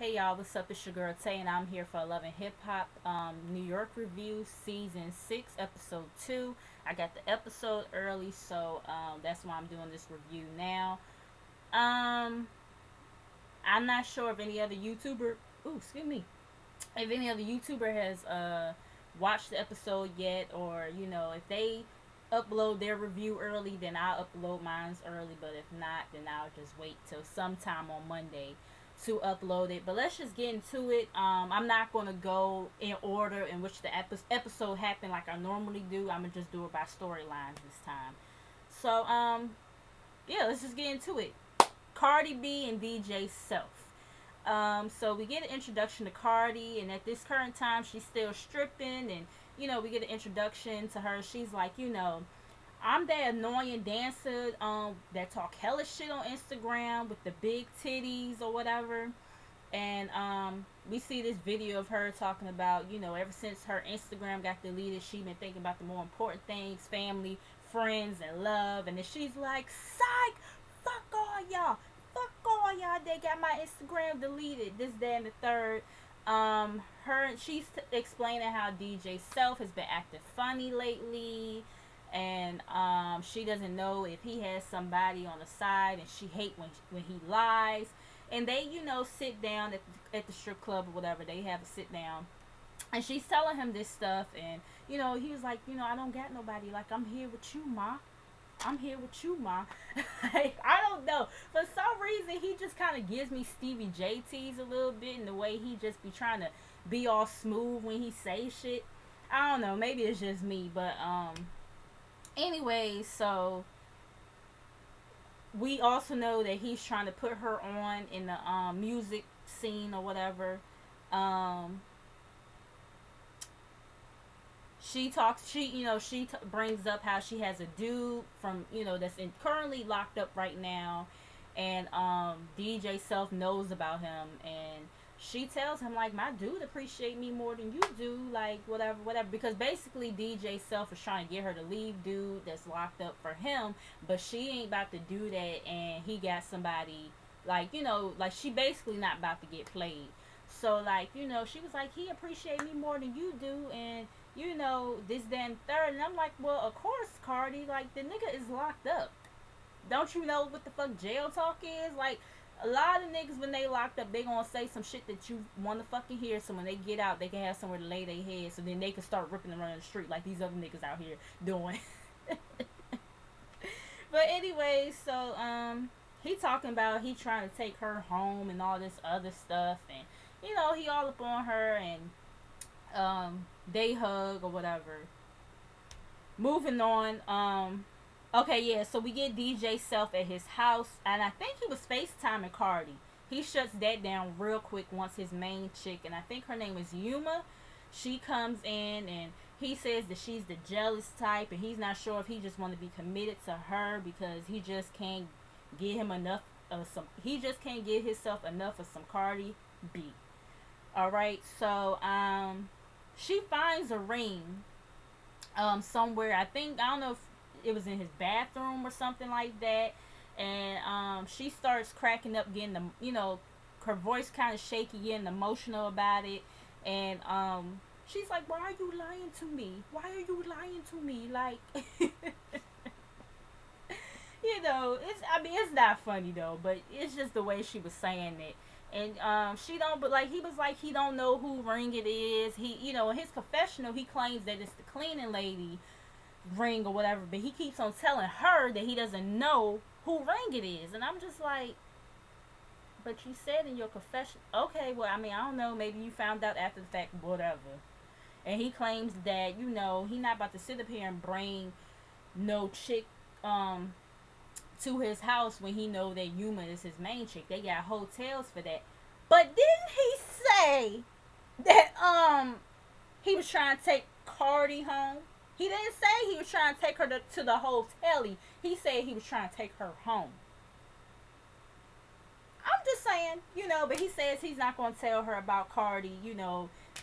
Hey y'all, what's up? It's your girl Tay, and I'm here for Love and Hip Hop New York Review Season 6, Episode 2. I got the episode early, so that's why I'm doing this review now. Um, I'm not sure if any other YouTuber, excuse me, if any other YouTuber has watched the episode yet, or if they upload their review early, then I'll upload mine early. But if not, then I'll just wait till sometime on Monday to upload it. But let's just get into it. I'm not gonna go in order in which the episode happened like I normally do. I'm gonna just do it by storylines this time. So yeah, let's just get into it. Cardi B and DJ Self. So we get an introduction to Cardi, and at this current time, she's still stripping, and we get an introduction to her. She's like, I'm that annoying dancer that talk hella shit on Instagram with the big titties or whatever. And we see this video of her talking about, ever since her Instagram got deleted, she been thinking about the more important things, family, friends, and love. And then she's like, psych, fuck all y'all. Fuck all y'all that got my Instagram deleted. This, that, and the third. She's explaining how DJ Self has been acting funny lately, and she doesn't know if he has somebody on the side, and she hate when he lies. And they, sit down at the strip club or whatever. They have a sit down, and she's telling him this stuff, and he was like, I don't got nobody. Like, I'm here with you, ma. I'm here with you, ma. Like, I don't know. For some reason, he just kind of gives me Stevie J tease a little bit in the way he just be trying to be all smooth when he say shit. I don't know. Maybe it's just me, but anyway, so we also know that he's trying to put her on in the music scene or whatever. Um, she talks. Brings up how she has a dude from that's currently locked up right now, and DJ Self knows about him, and she tells him like, my dude appreciate me more than you do, like whatever, because basically DJ Self is trying to get her to leave dude that's locked up for him, but she ain't about to do that, and he got somebody, like like she basically not about to get played. So like she was like, he appreciate me more than you do, and this, then third. And I'm like, well, of course, Cardi, like, the nigga is locked up. Don't you know what the fuck jail talk is? Like, a lot of niggas, when they locked up, they gonna say some shit that you want to fucking hear, so when they get out, they can have somewhere to lay their head, so then they can start ripping around the street like these other niggas out here doing. But anyway, so, he talking about he trying to take her home and all this other stuff, and, he all up on her, and, they hug or whatever. Moving on. Okay, yeah. So we get DJ Self at his house, and I think he was FaceTiming Cardi. He shuts that down real quick once his main chick, and I think her name is Yuma. She comes in, and he says that she's the jealous type, and he's not sure if he just want to be committed to her because he just can't get him enough of some. He just can't get himself enough of some Cardi B. All right, so she finds a ring somewhere. I don't know if it was in his bathroom or something like that, and she starts cracking up, getting the her voice kind of shaky, getting emotional about it, and she's like, why are you lying to me? Why are you lying to me? Like, it's not funny though, but it's just the way she was saying it. And she don't, but like he was like, he don't know who ring it is. He, in his confessional, he claims that it's the cleaning lady ring or whatever, but he keeps on telling her that he doesn't know who ring it is. And I'm just like, but you said in your confession, okay, well, I mean, I don't know, maybe you found out after the fact, whatever. And he claims that he not about to sit up here and bring no chick to his house when he know that Yuma is his main chick. They got hotels for that. But didn't he say that he was trying to take Cardi home? He didn't say he was trying to take her to the hotel. He said he was trying to take her home. I'm just saying, but he says he's not going to tell her about Cardi,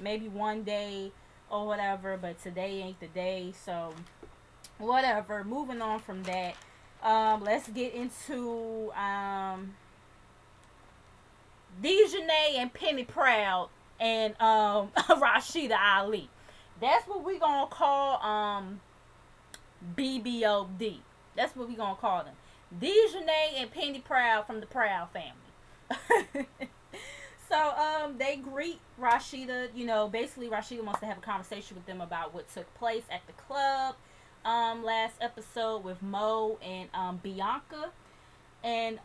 maybe one day or whatever, but today ain't the day, so whatever. Moving on from that. Let's get into Dejanay and Penny Proud and Rashida Ali. That's what we gonna call BBOD. That's what we gonna call them. Dejanay and Penny Proud from the Proud family. So they greet Rashida. You know, basically Rashida wants to have a conversation with them about what took place at the club last episode with Mo and Bianca. And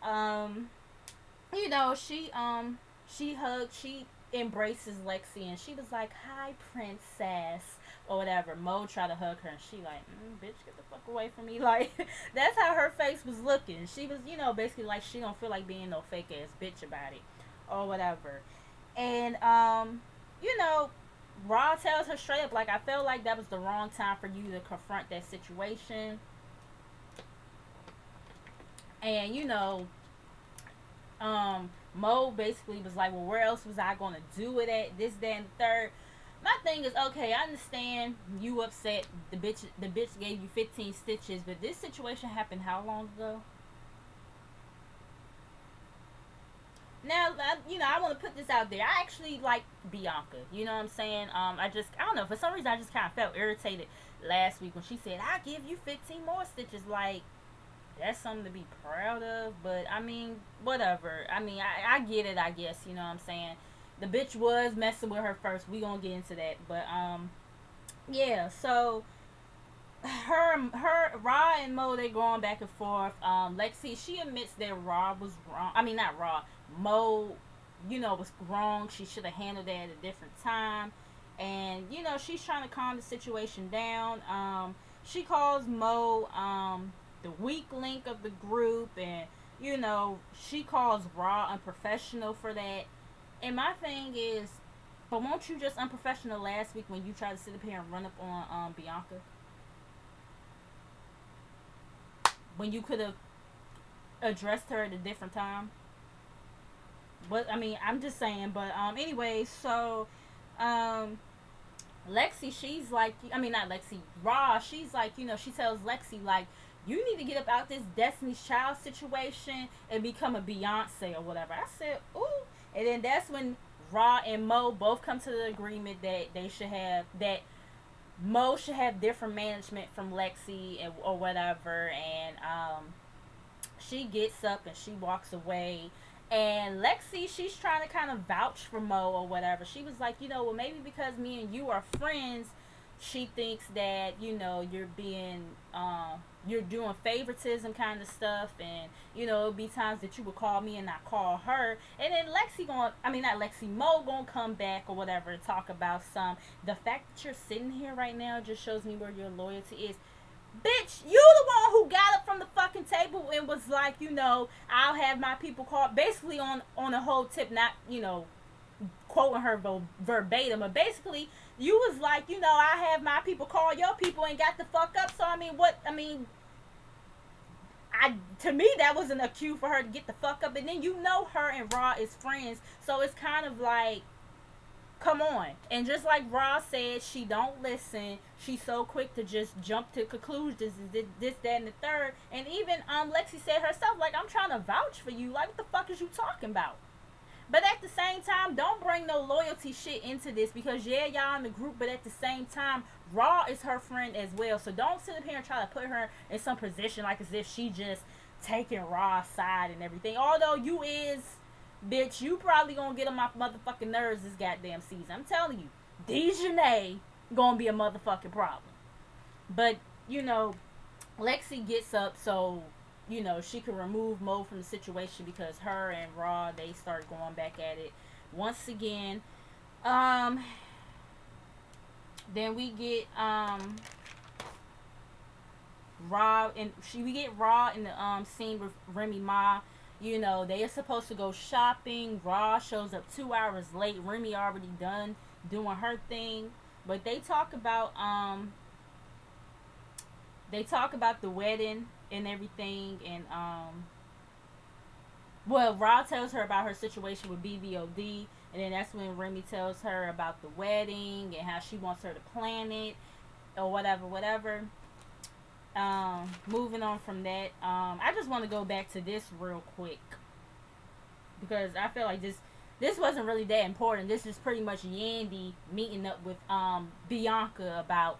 you know, she hugged, she embraces Lexi, and she was like, "Hi, princess," or whatever. Mo tried to hug her, and she like, "Bitch, get the fuck away from me!" Like that's how her face was looking. She was, you know, basically like she don't feel like being no fake ass bitch about it, or whatever. And you know, Raw tells her straight up, like, I felt like that was the wrong time for you to confront that situation. And you know, Mo basically was like, well, where else was I gonna do it at? This, that, and the third. My thing is, okay, I understand you upset. The bitch gave you 15 stitches, but this situation happened how long ago? Now, you know, I want to put this out there. I actually like Bianca. You know what I'm saying? I don't know. For some reason, I just kind of felt irritated last week when she said, "I give you 15 more stitches." Like, that's something to be proud of. But I mean, whatever. I mean, I get it. I guess, you know what I'm saying. The bitch was messing with her first. We gonna get into that. But yeah. So Ra and Mo, they going back and forth. Lexi, she admits that Ra was wrong. I mean, not Ra. Mo, you know, was wrong. She should have handled that at a different time. And you know, she's trying to calm the situation down. She calls Mo the weak link of the group, and you know, she calls Ra unprofessional for that. And my thing is, but won't you just unprofessional last week when you tried to sit up here and run up on Bianca? When you could have addressed her at a different time. But I mean, I'm just saying. But anyway, so um, Lexi, she's like, I mean, not Lexi, Raw. She's like, you know, she tells Lexi like, you need to get up out this Destiny's Child situation and become a Beyonce or whatever. I said, ooh, and then that's when Raw and Mo both come to the agreement that they should have that Mo should have different management from Lexi and or whatever, and she gets up and she walks away. And Lexi, she's trying to kind of vouch for Mo or whatever. She was like, you know, well, maybe because me and you are friends, she thinks that, you know, you're doing favoritism kind of stuff. And, you know, it'll be times that you would call me and not call her. And then not Lexi, Mo gonna come back or whatever and talk about the fact that you're sitting here right now just shows me where your loyalty is. Bitch, you the one who got up from the fucking table and was like, you know, I'll have my people call. Basically on a whole tip, not, you know, quoting her verbatim, but basically you was like, you know, I have my people call your people and got the fuck up. So I mean, to me that wasn't a cue for her to get the fuck up. And then you know her and Raw is friends, so it's kind of like, come on. And just like Ross said, she don't listen. She's so quick to just jump to conclusions, this, that, and the third. And even Lexi said herself, like, I'm trying to vouch for you. Like, what the fuck is you talking about? But at the same time, don't bring no loyalty shit into this, because yeah, y'all in the group, but at the same time, Raw is her friend as well. So don't sit up here and try to put her in some position like as if she just taking Raw's side and everything. Although you is, bitch, you probably gonna get on my motherfucking nerves this goddamn season. I'm telling you, Dejanay gonna be a motherfucking problem. But, you know, Lexi gets up so, you know, she can remove Mo from the situation, because her and Raw, they start going back at it once again. Then we get we get Raw in the scene with Remy Ma. You know, they are supposed to go shopping. Raw shows up 2 hours late. Remy already done doing her thing. But they talk about the wedding and everything, and Raw tells her about her situation with BBOD, and then that's when Remy tells her about the wedding and how she wants her to plan it or whatever. Moving on from that, I just want to go back to this real quick, because I feel like this this wasn't really that important. This is pretty much Yandy meeting up with Bianca about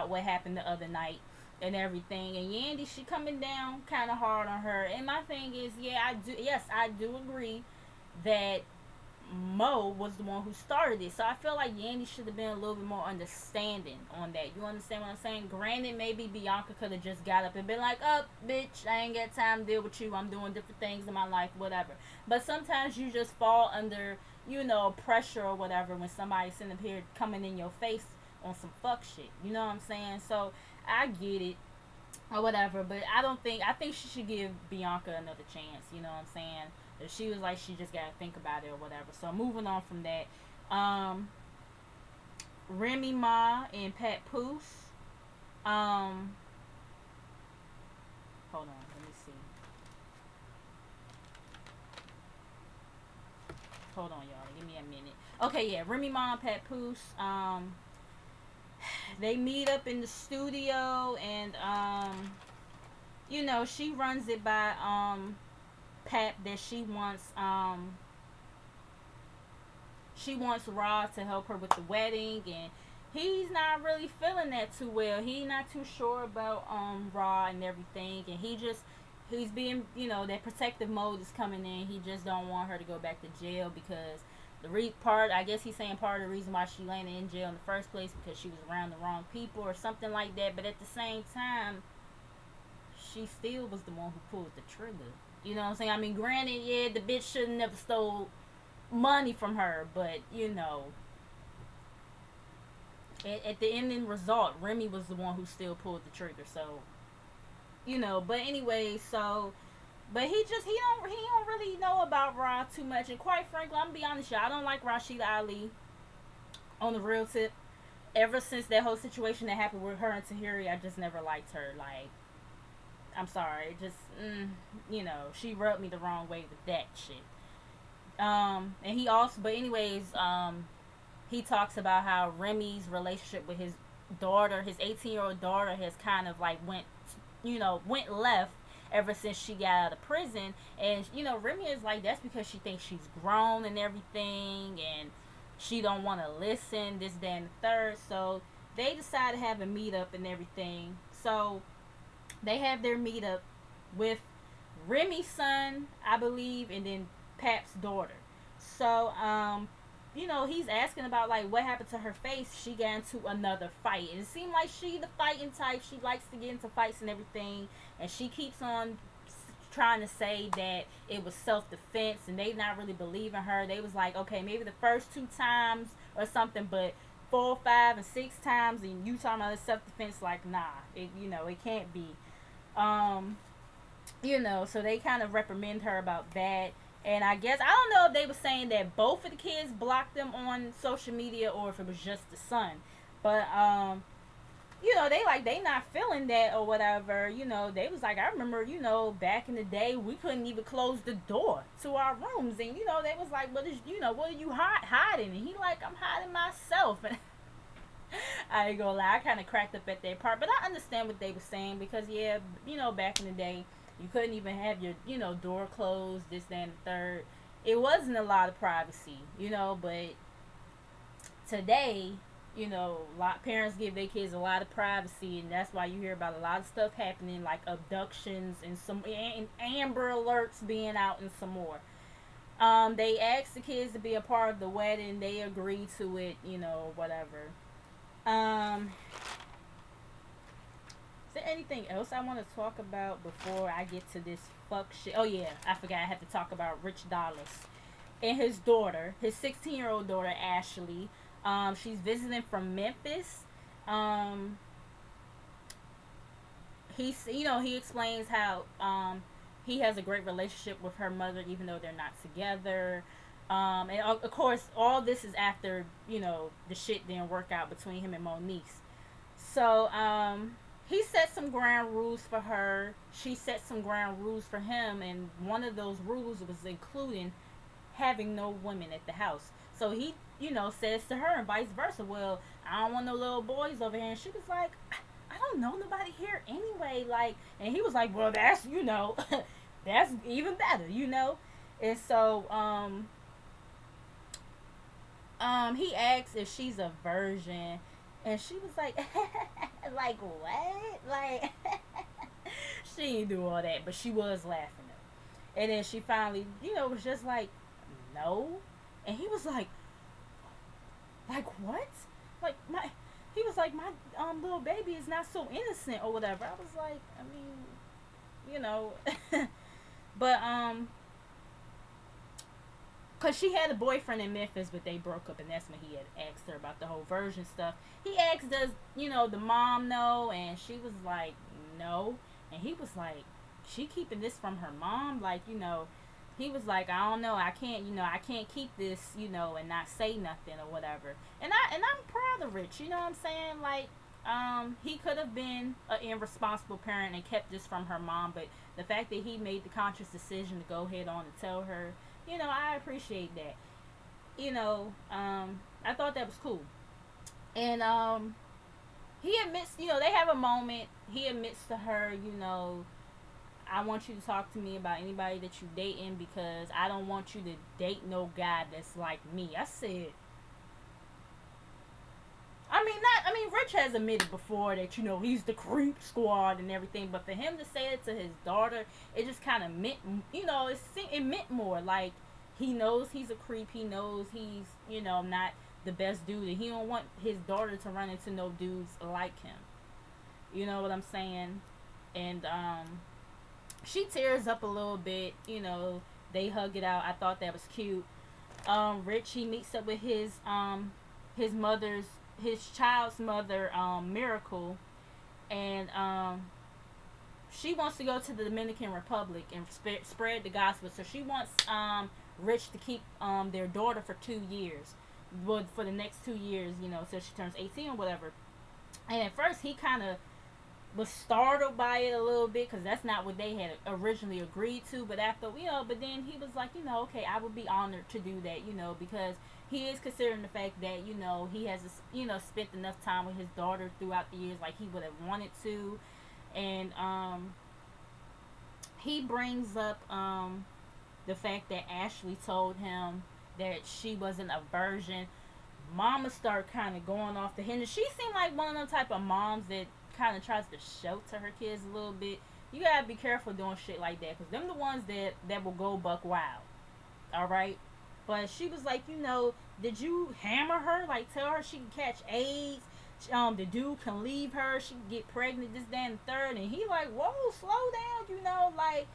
what happened the other night and everything. And Yandy, she coming down kind of hard on her. And my thing is, yeah, I do agree that Mo was the one who started it. So I feel like Yandy should have been a little bit more understanding on that. You understand what I'm saying? Granted, maybe Bianca could have just got up and been like, "Up, bitch, I ain't got time to deal with you. I'm doing different things in my life, whatever." But sometimes you just fall under, pressure or whatever when somebody's sitting up here coming in your face on some fuck shit. You know what I'm saying? So I get it or whatever, but I think she should give Bianca another chance. You know what I'm saying? If she was like she just gotta think about it or whatever. So moving on from that, Remy Ma and Pat Poose. Hold on, let me see. Hold on, y'all. Give me a minute. Okay, yeah, Remy Ma and Pat Poose. They meet up in the studio, and she runs it by Pat that she wants Rod to help her with the wedding, and he's not really feeling that too well. He's not too sure about Rod and everything, and he's being, that protective mode is coming in. He just don't want her to go back to jail because I guess he's saying part of the reason why she landed in jail in the first place because she was around the wrong people or something like that. But at the same time, she still was the one who pulled the trigger. You know what I'm saying? I mean, granted, yeah, the bitch should have never stole money from her, but at the ending result, Remy was the one who still pulled the trigger. So, but anyway, but he don't really know about Rod too much, and quite frankly, I'm gonna be honest, y'all, I don't like Rashida Ali on the real tip. Ever since that whole situation that happened with her and Tahiri, I just never liked her. Like, I'm sorry, just she rubbed me the wrong way with that shit. And he also, but anyways, he talks about how Remy's relationship with his daughter, his 18-year-old daughter, has kind of like went left ever since she got out of prison. And Remy is like, that's because she thinks she's grown and everything, and she don't want to listen, this, that, and the third. So they decide to have a meetup and everything. So they have their meetup with Remy's son, I believe, and then Pap's daughter. So he's asking about like what happened to her face. She got into another fight, and it seemed like she the fighting type. She likes to get into fights and everything, and she keeps on trying to say that it was self-defense, and they not really believing her. They was like, okay, maybe the first 2 times or something, but 4, 5, and 6 times, and you talking about self-defense, like, nah, it can't be. So they kind of reprimand her about that. And I guess, I don't know if they were saying that both of the kids blocked them on social media or if it was just the son. But, they not feeling that or whatever. They was like, I remember, back in the day, we couldn't even close the door to our rooms. And, they was like, what are you hiding? And he like, I'm hiding myself. And I ain't gonna lie, I kind of cracked up at that part. But I understand what they were saying because, yeah, back in the day, you couldn't even have your, door closed, this, that, and the third. It wasn't a lot of privacy, but today, parents give their kids a lot of privacy, and that's why you hear about a lot of stuff happening, like abductions and Amber Alerts being out and some more. They asked the kids to be a part of the wedding. They agreed to it, whatever. Is there anything else I want to talk about before I get to this fuck shit? Oh yeah, I forgot I have to talk about Rich Dollaz and his daughter, his 16-year-old daughter Ashley. She's visiting from Memphis. He explains how he has a great relationship with her mother, even though they're not together. And of course, all this is after the shit didn't work out between him and Monique. So he set some ground rules for her. She set some ground rules for him, and one of those rules was including having no women at the house. So he, says to her and vice versa, well, I don't want no little boys over here. And she was like, I don't know nobody here anyway. Like, and he was like, well, that's, that's even better, And so, he asked if she's a virgin, and she was like, like what? Like she didn't do all that, but she was laughing though. And then she finally, was just like, no, and he was like what? Like my, he was like my little baby is not so innocent or whatever. I was like, I mean, but cause she had a boyfriend in Memphis, but they broke up, and that's when he had asked her about the whole version stuff. He asked, "Does the mom know?" And she was like, "No." And he was like, "She keeping this from her mom?" Like, he was like, "I don't know. I can't keep this, and not say nothing or whatever." And I'm proud of Rich. You know what I'm saying? Like, he could have been an irresponsible parent and kept this from her mom, but the fact that he made the conscious decision to go ahead on and tell her, I appreciate that. I thought that was cool. And he admits, they have a moment. He admits to her, I want you to talk to me about anybody that you dating because I don't want you to date no guy that's like me. I said, Rich has admitted before that, he's the creep squad and everything, but for him to say it to his daughter, it just kind of meant, it meant more. Like, he knows he's a creep. He knows he's, not the best dude, and he don't want his daughter to run into no dudes like him. You know what I'm saying? And, she tears up a little bit, they hug it out. I thought that was cute. Rich, he meets up with his child's mother, Miracle, and she wants to go to the Dominican Republic and spread the gospel. So she wants Rich to keep their daughter for 2 years, but for the next 2 years, till she turns 18 or whatever. And at first, he kind of was startled by it a little bit because that's not what they had originally agreed to. But after, but then he was like, okay, I would be honored to do that, because he is considering the fact that, he has, spent enough time with his daughter throughout the years like he would have wanted to. And he brings up the fact that Ashley told him that she wasn't a virgin. Mama started kind of going off the hinges. She seemed like one of them type of moms that kind of tries to shelter her kids a little bit. You gotta be careful doing shit like that, because them the ones that will go buck wild. Alright? But she was like, did you hammer her? Like, tell her she can catch AIDS? The dude can leave her. She can get pregnant, this, that, and the third. And he like, whoa, slow down, like,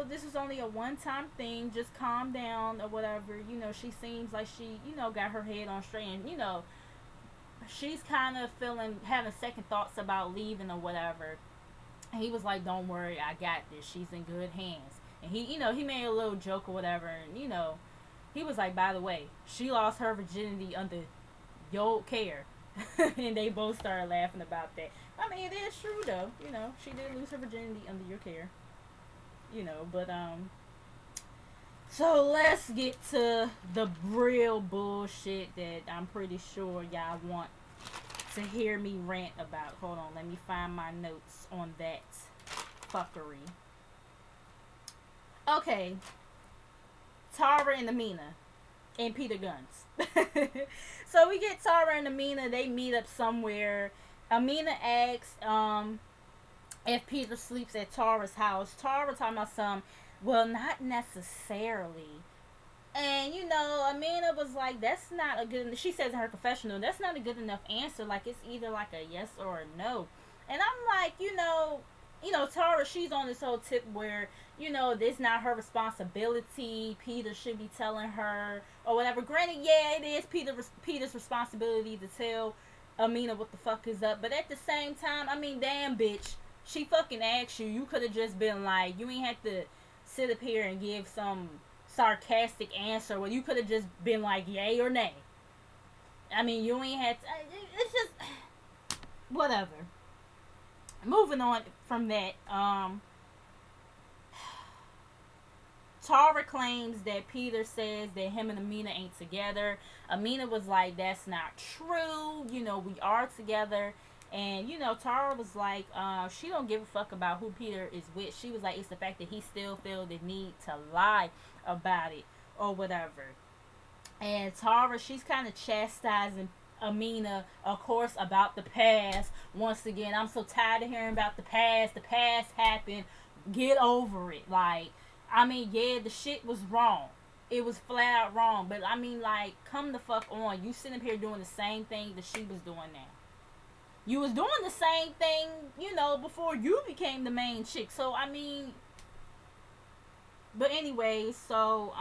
this is only a one-time thing. Just calm down or whatever. She seems like she, got her head on straight. And, she's kind of having second thoughts about leaving or whatever. And he was like, don't worry, I got this. She's in good hands. And he, he made a little joke or whatever. And, he was like, by the way, she lost her virginity under your care. And they both started laughing about that. I mean, it is true, though. She did lose her virginity under your care. But, so let's get to the real bullshit that I'm pretty sure y'all want to hear me rant about. Hold on, let me find my notes on that fuckery. Okay. Tarver and Amina and Peter Guns. So we get Tarver and Amina. They meet up somewhere. Amina asks if Peter sleeps at Tarver's house. Tarver talking about some, well, not necessarily. And, Amina was like, that's not a good, she says in her confessional, that's not a good enough answer. Like, it's either like a yes or a no. And I'm like, Tara, she's on this whole tip where, it's not her responsibility. Peter should be telling her or whatever. Granted, yeah, it is Peter's responsibility to tell Amina what the fuck is up. But at the same time, I mean, damn, bitch, she fucking asked you. You could have just been like, you ain't had to sit up here and give some sarcastic answer where you could have just been like yay or nay. I mean, you ain't had to, it's just whatever. Moving on from that, Tarver claims that Peter says that him and Amina ain't together. Amina was like, that's not true, we are together. And, Tara was like, she don't give a fuck about who Peter is with. She was like, it's the fact that he still feel the need to lie about it or whatever. And Tara, she's kind of chastising Amina, of course, about the past. Once again, I'm so tired of hearing about the past. The past happened. Get over it. Like, I mean, yeah, the shit was wrong. It was flat out wrong. But I mean, like, come the fuck on. You sitting up here doing the same thing that she was doing now. You was doing the same thing, before you became the main chick. So I mean, but anyway, so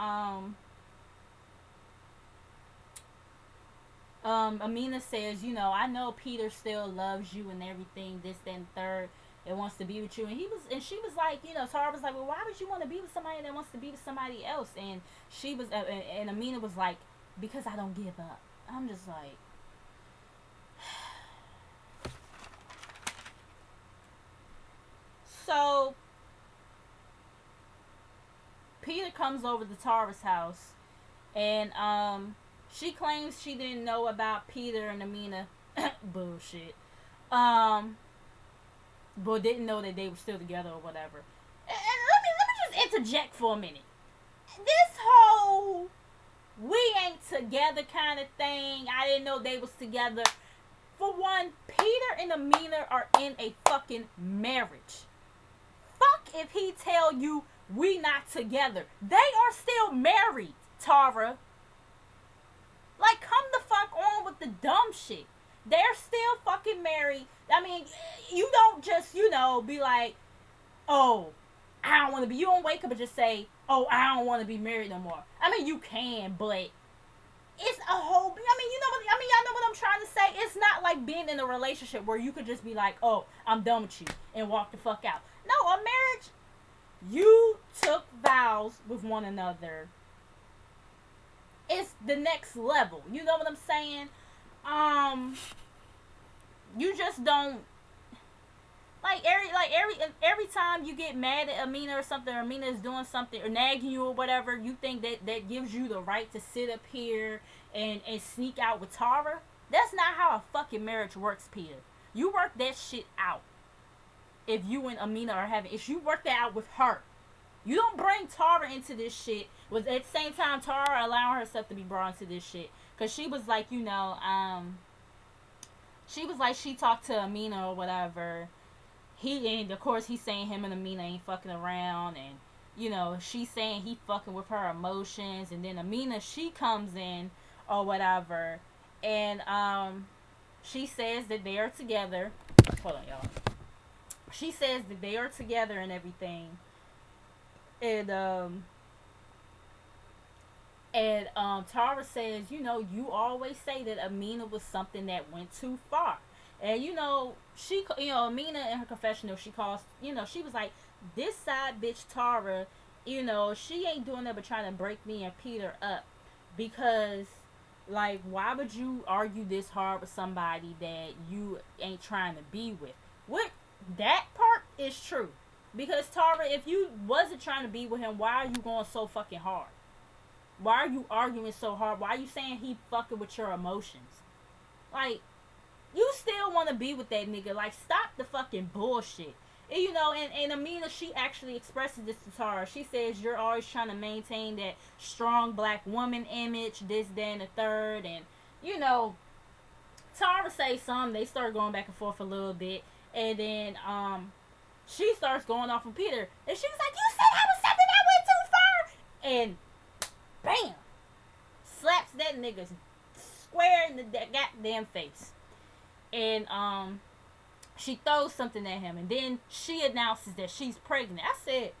Amina says, I know Peter still loves you and everything, this, that, and third, and wants to be with you. And she was like, Tara was like, well, why would you want to be with somebody that wants to be with somebody else? And she was, and Amina was like, because I don't give up. I'm just like, so Peter comes over to Tara's house, and she claims she didn't know about Peter and Amina. Bullshit. Um, but didn't know that they were still together or whatever. And let me just interject for a minute. This whole we ain't together kind of thing. I didn't know they was together. For one, Peter and Amina are in a fucking marriage. Fuck if he tell you we not together. They are still married, Tara. Like, come the fuck on with the dumb shit. They're still fucking married. I mean, you don't just, be like, oh, I don't want to be. You don't wake up and just say, oh, I don't want to be married no more. I mean, you can, but it's a whole. I mean, y'all know what I'm trying to say. It's not like being in a relationship where you could just be like, oh, I'm done with you and walk the fuck out. No, a marriage, you took vows with one another. It's the next level. You know what I'm saying? You just don't every time you get mad at Amina or something, or Amina is doing something or nagging you or whatever, you think that gives you the right to sit up here and sneak out with Tara. That's not how a fucking marriage works, Peter. You work that shit out. If you and Amina are having issues, you work that out with her. You don't bring Tara into this shit. With at the same time, Tara allowing herself to be brought into this shit, cause she was like, she was like, she talked to Amina or whatever. And of course he's saying him and Amina ain't fucking around, and she's saying he fucking with her emotions, and then Amina, she comes in or whatever, and she says that they are together. Hold on, y'all. She says that they are together and everything. And Tara says, you always say that Amina was something that went too far. And Amina in her confessional, she calls, she was like, this side bitch Tara, she ain't doing that but trying to break me and Peter up. Because, like, why would you argue this hard with somebody that you ain't trying to be with? What that part is true. Because Tara, if you wasn't trying to be with him, why are you going so fucking hard? Why are you arguing so hard? Why are you saying he fucking with your emotions? Like, you still want to be with that nigga. Like, stop the fucking bullshit. And Amina, she actually expresses this to Tara. She says, you're always trying to maintain that strong black woman image, this, that, and the third. And, Tara says something. They start going back and forth a little bit. And then, she starts going off on Peter. And she was like, you said I was something that went too far. And bam, slaps that nigga square in the goddamn face. And she throws something at him, and then she announces that she's pregnant. I said,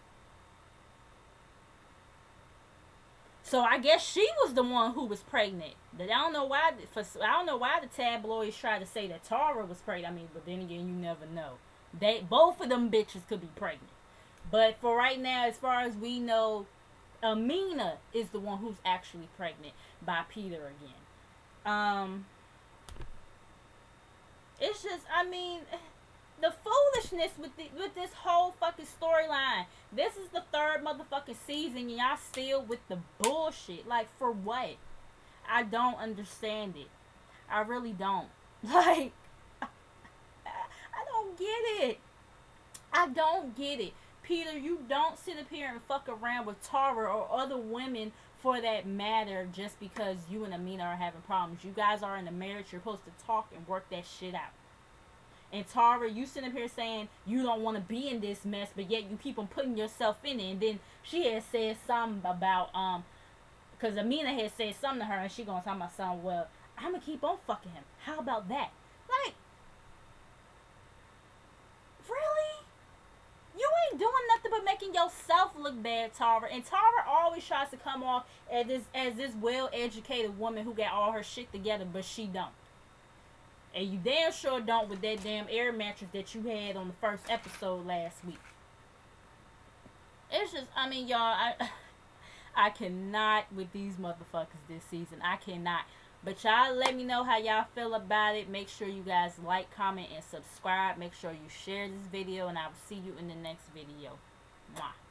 so I guess she was the one who was pregnant. I don't know why the tabloids try to say that Tara was pregnant. I mean, but then again, you never know. Both of them bitches could be pregnant. But for right now, as far as we know, Amina is the one who's actually pregnant by Peter again. It's just, I mean, the foolishness with this whole fucking storyline. This is the third motherfucking season, and y'all still with the bullshit. Like, for what? I don't understand it. I really don't. Like, I don't get it. I don't get it. Peter, you don't sit up here and fuck around with Tara or other women for that matter, just because you and Amina are having problems. You guys are in a marriage. You're supposed to talk and work that shit out. And Tarver, you sitting up here saying you don't want to be in this mess, but yet you keep on putting yourself in it. And then she had said something about, because Amina had said something to her, and she gonna talk about something, well, I'm gonna keep on fucking him. How about that? Like, really? You ain't doing nothing but making yourself look bad, Tarver. And Tarver always tries to come off as this well-educated woman who got all her shit together, but she don't. And you damn sure don't with that damn air mattress that you had on the first episode last week. It's just, I mean, y'all, I cannot with these motherfuckers this season. I cannot. But y'all let me know how y'all feel about it. Make sure you guys like, comment, and subscribe. Make sure you share this video, and I will see you in the next video. Mwah.